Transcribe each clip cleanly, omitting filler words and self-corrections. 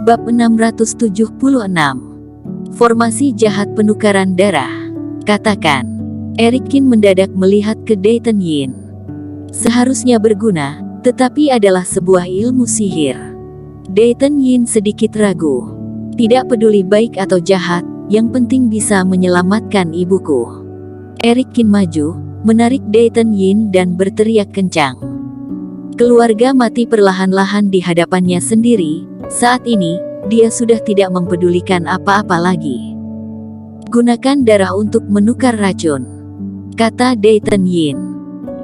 Bab 676. Formasi jahat penukaran darah. Katakan. Erikin mendadak melihat ke Dayton Yin. Seharusnya berguna, tetapi adalah sebuah ilmu sihir. Dayton Yin sedikit ragu. Tidak peduli baik atau jahat, yang penting bisa menyelamatkan ibuku. Erikin maju, menarik Dayton Yin dan berteriak kencang. Keluarga mati perlahan-lahan di hadapannya sendiri. Saat ini, dia sudah tidak mempedulikan apa-apa lagi. Gunakan darah untuk menukar racun, kata Dayton Yin.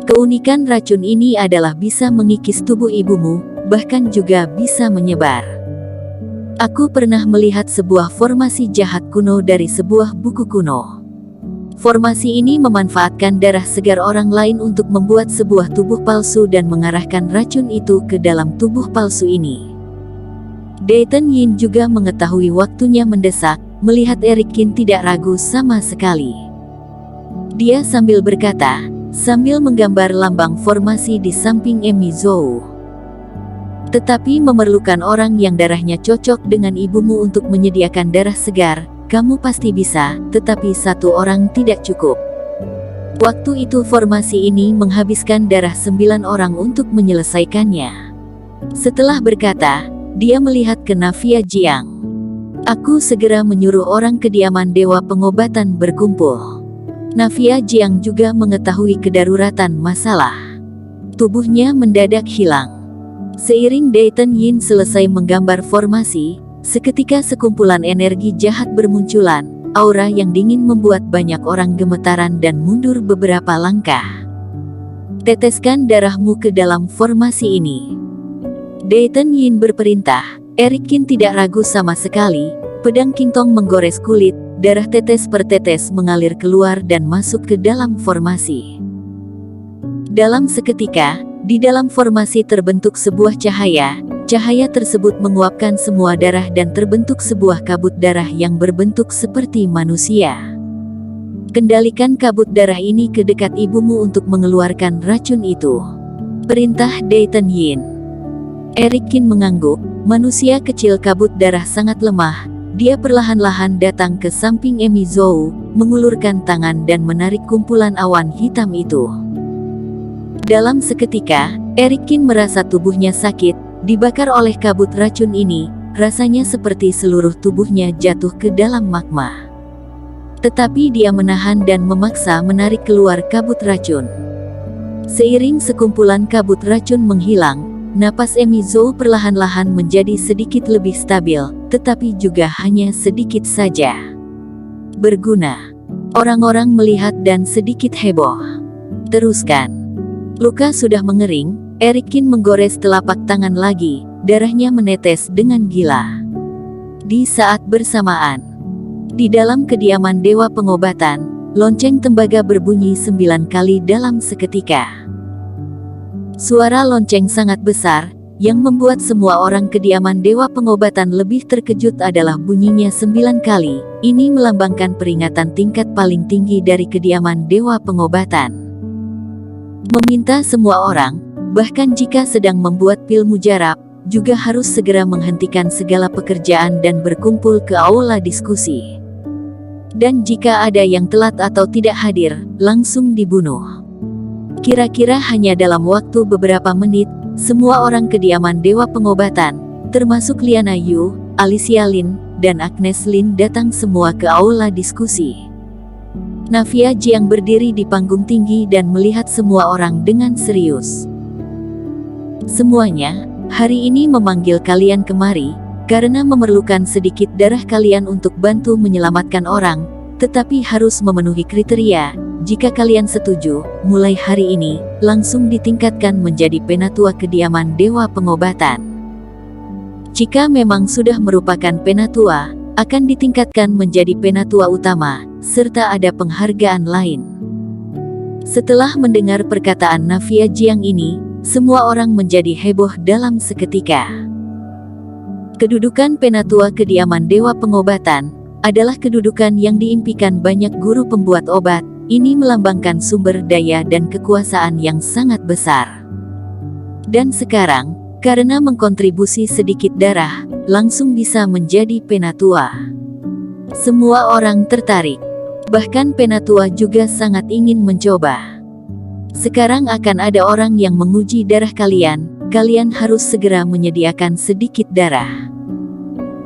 Keunikan racun ini adalah bisa mengikis tubuh ibumu, bahkan juga bisa menyebar. Aku pernah melihat sebuah formasi jahat kuno dari sebuah buku kuno. Formasi ini memanfaatkan darah segar orang lain untuk membuat sebuah tubuh palsu dan mengarahkan racun itu ke dalam tubuh palsu ini. Dayton Yin juga mengetahui waktunya mendesak, melihat Erikin tidak ragu sama sekali. Dia sambil berkata, sambil menggambar lambang formasi di samping Emi Zhou. Tetapi memerlukan orang yang darahnya cocok dengan ibumu untuk menyediakan darah segar. Kamu pasti bisa, tetapi satu orang tidak cukup. Waktu itu formasi ini menghabiskan darah 9 orang untuk menyelesaikannya. Setelah berkata, dia melihat ke Nafia Jiang. Aku segera menyuruh orang kediaman Dewa Pengobatan berkumpul. Nafia Jiang juga mengetahui kedaruratan masalah. Tubuhnya mendadak hilang. Seiring Dayton Yin selesai menggambar formasi, seketika sekumpulan energi jahat bermunculan, aura yang dingin membuat banyak orang gemetaran dan mundur beberapa langkah. Teteskan darahmu ke dalam formasi ini. Dayton Yin berperintah. Erikin tidak ragu sama sekali, pedang Qingtong menggores kulit, darah tetes per tetes mengalir keluar dan masuk ke dalam formasi. Dalam seketika, di dalam formasi terbentuk sebuah cahaya. Cahaya tersebut menguapkan semua darah dan terbentuk sebuah kabut darah yang berbentuk seperti manusia. Kendalikan kabut darah ini ke dekat ibumu untuk mengeluarkan racun itu. Perintah Dayton Yin. Erikin mengangguk. Manusia kecil kabut darah sangat lemah. Dia perlahan-lahan datang ke samping Emi Zhou, mengulurkan tangan dan menarik kumpulan awan hitam itu. Dalam seketika, Erikin merasa tubuhnya sakit. Dibakar oleh kabut racun ini, rasanya seperti seluruh tubuhnya jatuh ke dalam magma. Tetapi dia menahan dan memaksa menarik keluar kabut racun. Seiring sekumpulan kabut racun menghilang, napas Emi Zhou perlahan-lahan menjadi sedikit lebih stabil, tetapi juga hanya sedikit saja. Berguna. Orang-orang melihat dan sedikit heboh. Teruskan. Luka sudah mengering. Erikin menggores telapak tangan lagi, darahnya menetes dengan gila. Di saat bersamaan, di dalam kediaman Dewa Pengobatan, lonceng tembaga berbunyi 9 kali dalam seketika. Suara lonceng sangat besar, yang membuat semua orang kediaman Dewa Pengobatan lebih terkejut adalah bunyinya 9 kali. Ini melambangkan peringatan tingkat paling tinggi dari kediaman Dewa Pengobatan. Meminta semua orang, bahkan jika sedang membuat pil mujarab, juga harus segera menghentikan segala pekerjaan dan berkumpul ke aula diskusi. Dan jika ada yang telat atau tidak hadir, langsung dibunuh. Kira-kira hanya dalam waktu beberapa menit, semua orang kediaman Dewa Pengobatan, termasuk Liana Yu, Alicia Lin, dan Agnes Lin datang semua ke aula diskusi. Nafia Jiang berdiri di panggung tinggi dan melihat semua orang dengan serius. Semuanya, hari ini memanggil kalian kemari, karena memerlukan sedikit darah kalian untuk bantu menyelamatkan orang, tetapi harus memenuhi kriteria. Jika kalian setuju, mulai hari ini, langsung ditingkatkan menjadi penatua kediaman Dewa Pengobatan. Jika memang sudah merupakan penatua, akan ditingkatkan menjadi penatua utama, serta ada penghargaan lain. Setelah mendengar perkataan Nafia Jiang ini, semua orang menjadi heboh dalam seketika. Kedudukan penatua kediaman Dewa Pengobatan adalah kedudukan yang diimpikan banyak guru pembuat obat. Ini melambangkan sumber daya dan kekuasaan yang sangat besar. Dan sekarang, Karena mengkontribusi sedikit darah, langsung bisa menjadi penatua. Semua orang tertarik. Bahkan penatua juga sangat ingin mencoba. Sekarang akan ada orang yang menguji darah kalian. Kalian harus segera menyediakan sedikit darah.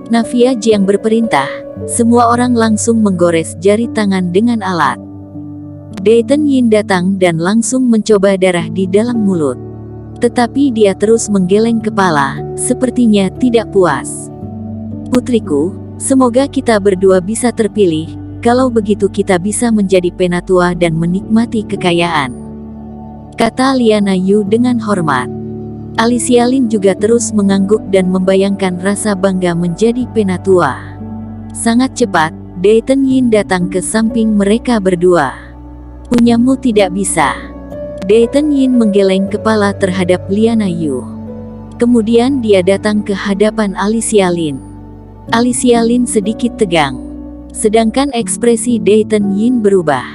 Nafia Jiang berperintah. Semua orang langsung menggores jari tangan dengan alat. Dayton Yin datang dan langsung mencoba darah di dalam mulut. Tetapi dia terus menggeleng kepala, sepertinya tidak puas. Putriku, semoga kita berdua bisa terpilih. Kalau begitu kita bisa menjadi penatua dan menikmati kekayaan, kata Liana Yu dengan hormat. Alicia Lin juga terus mengangguk dan membayangkan rasa bangga menjadi penatua. Sangat cepat, Dayton Yin datang ke samping mereka berdua. Punyamu tidak bisa. Dayton Yin menggeleng kepala terhadap Liana Yu. Kemudian dia datang ke hadapan Alicia Lin. Alicia Lin sedikit tegang. Sedangkan ekspresi Dayton Yin berubah.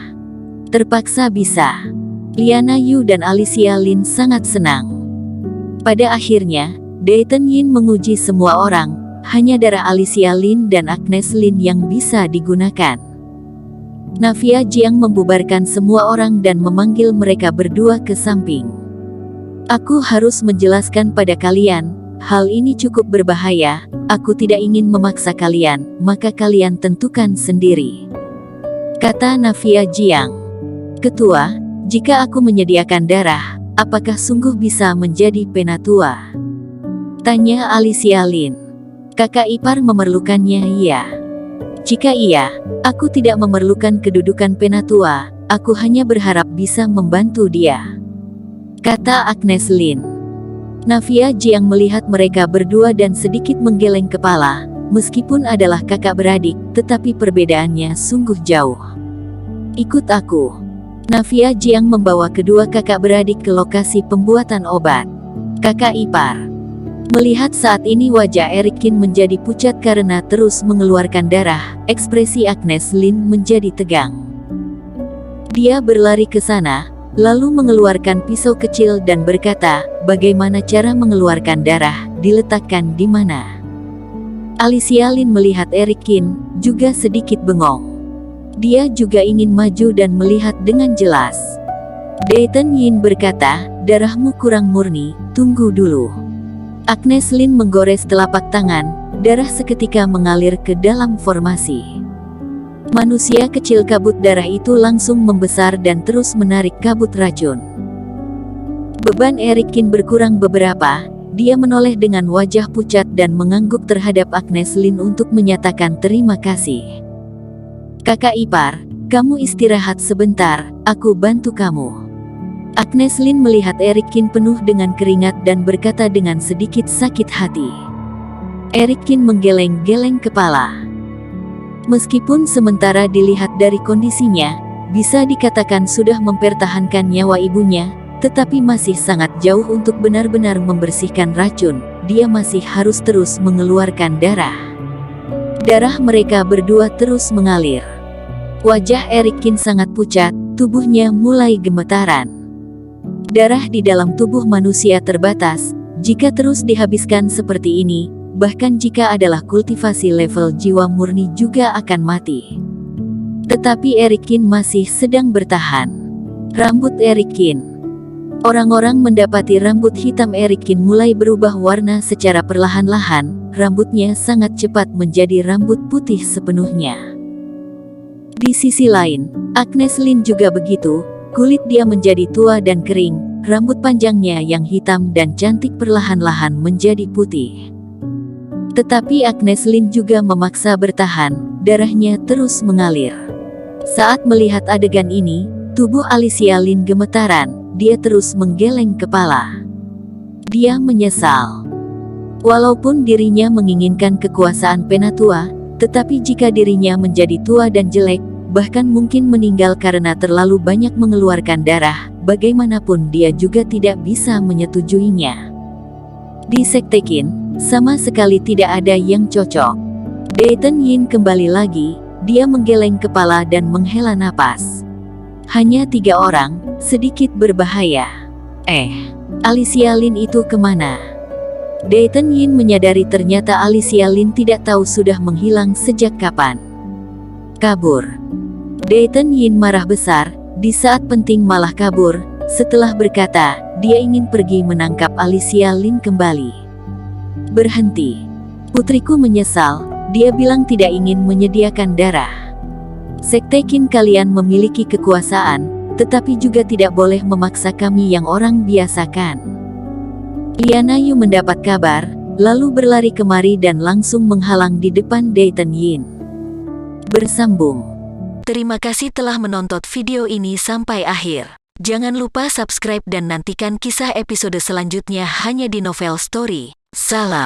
Terpaksa bisa. Liana Yu dan Alicia Lin sangat senang. Pada akhirnya, Dayton Yin menguji semua orang, hanya darah Alicia Lin dan Agnes Lin yang bisa digunakan. Nafia Jiang membubarkan semua orang dan memanggil mereka berdua ke samping. Aku harus menjelaskan pada kalian, hal ini cukup berbahaya, aku tidak ingin memaksa kalian, maka kalian tentukan sendiri, kata Nafia Jiang. Ketua, jika aku menyediakan darah, apakah sungguh bisa menjadi penatua? Tanya Alicia Lin. Kakak ipar memerlukannya, iya. Jika iya, aku tidak memerlukan kedudukan penatua, aku hanya berharap bisa membantu dia, kata Agnes Lin. Nafia Jiang melihat mereka berdua dan sedikit menggeleng kepala, meskipun adalah kakak beradik, tetapi perbedaannya sungguh jauh. Ikut aku. Nafia Jiang membawa kedua kakak beradik ke lokasi pembuatan obat. Kakak ipar. Melihat saat ini wajah Eric Kin menjadi pucat karena terus mengeluarkan darah, ekspresi Agnes Lin menjadi tegang. Dia berlari ke sana, lalu mengeluarkan pisau kecil dan berkata, bagaimana cara mengeluarkan darah, diletakkan di mana? Alicia Lin melihat Eric Kin, juga sedikit bengong. Dia juga ingin maju dan melihat dengan jelas. Dayton Yin berkata, darahmu kurang murni, tunggu dulu. Agnes Lin menggores telapak tangan, darah seketika mengalir ke dalam formasi. Manusia kecil kabut darah itu langsung membesar dan terus menarik kabut racun. Beban Eric Kin berkurang beberapa, dia menoleh dengan wajah pucat dan mengangguk terhadap Agnes Lin untuk menyatakan terima kasih. Kakak ipar, kamu istirahat sebentar, aku bantu kamu. Agnes Lin melihat Eric Kin penuh dengan keringat dan berkata dengan sedikit sakit hati. Eric Kin menggeleng-geleng kepala. Meskipun sementara dilihat dari kondisinya, bisa dikatakan sudah mempertahankan nyawa ibunya, tetapi masih sangat jauh untuk benar-benar membersihkan racun. Dia masih harus terus mengeluarkan darah. Darah mereka berdua terus mengalir. Wajah Eric Kin sangat pucat, tubuhnya mulai gemetaran. Darah di dalam tubuh manusia terbatas, jika terus dihabiskan seperti ini, bahkan jika adalah kultivasi level jiwa murni juga akan mati. Tetapi Eric Kin masih sedang bertahan. Rambut Eric Kin. Orang-orang mendapati rambut hitam Eric Kin mulai berubah warna secara perlahan-lahan, rambutnya sangat cepat menjadi rambut putih sepenuhnya. Di sisi lain, Agnes Lin juga begitu. Kulit dia menjadi tua dan kering, rambut panjangnya yang hitam dan cantik perlahan-lahan menjadi putih. Tetapi Agnes Lin juga memaksa bertahan, darahnya terus mengalir. Saat melihat adegan ini, tubuh Alicia Lin gemetaran, dia terus menggeleng kepala. Dia menyesal. Walaupun dirinya menginginkan kekuasaan penatua, tetapi jika dirinya menjadi tua dan jelek, bahkan mungkin meninggal karena terlalu banyak mengeluarkan darah, bagaimanapun dia juga tidak bisa menyetujuinya. Di Sekte Qin, sama sekali tidak ada yang cocok. Dayton Yin kembali lagi, dia menggeleng kepala dan menghela napas. Hanya 3 orang, sedikit berbahaya. Alicia Lin itu kemana? Dayton Yin menyadari ternyata Alicia Lin tidak tahu sudah menghilang sejak kapan. Kabur. Dayton Yin marah besar, di saat penting malah kabur, setelah berkata, dia ingin pergi menangkap Alicia Lin kembali. Berhenti. Putriku menyesal, dia bilang tidak ingin menyediakan darah. Sekte Qin kalian memiliki kekuasaan, tetapi juga tidak boleh memaksa kami yang orang biasakan. Liana Yu mendapat kabar, lalu berlari kemari dan langsung menghalang di depan Dayton Yin. Bersambung. Terima kasih telah menonton video ini sampai akhir. Jangan lupa subscribe dan nantikan kisah episode selanjutnya hanya di Novel Story. Salam.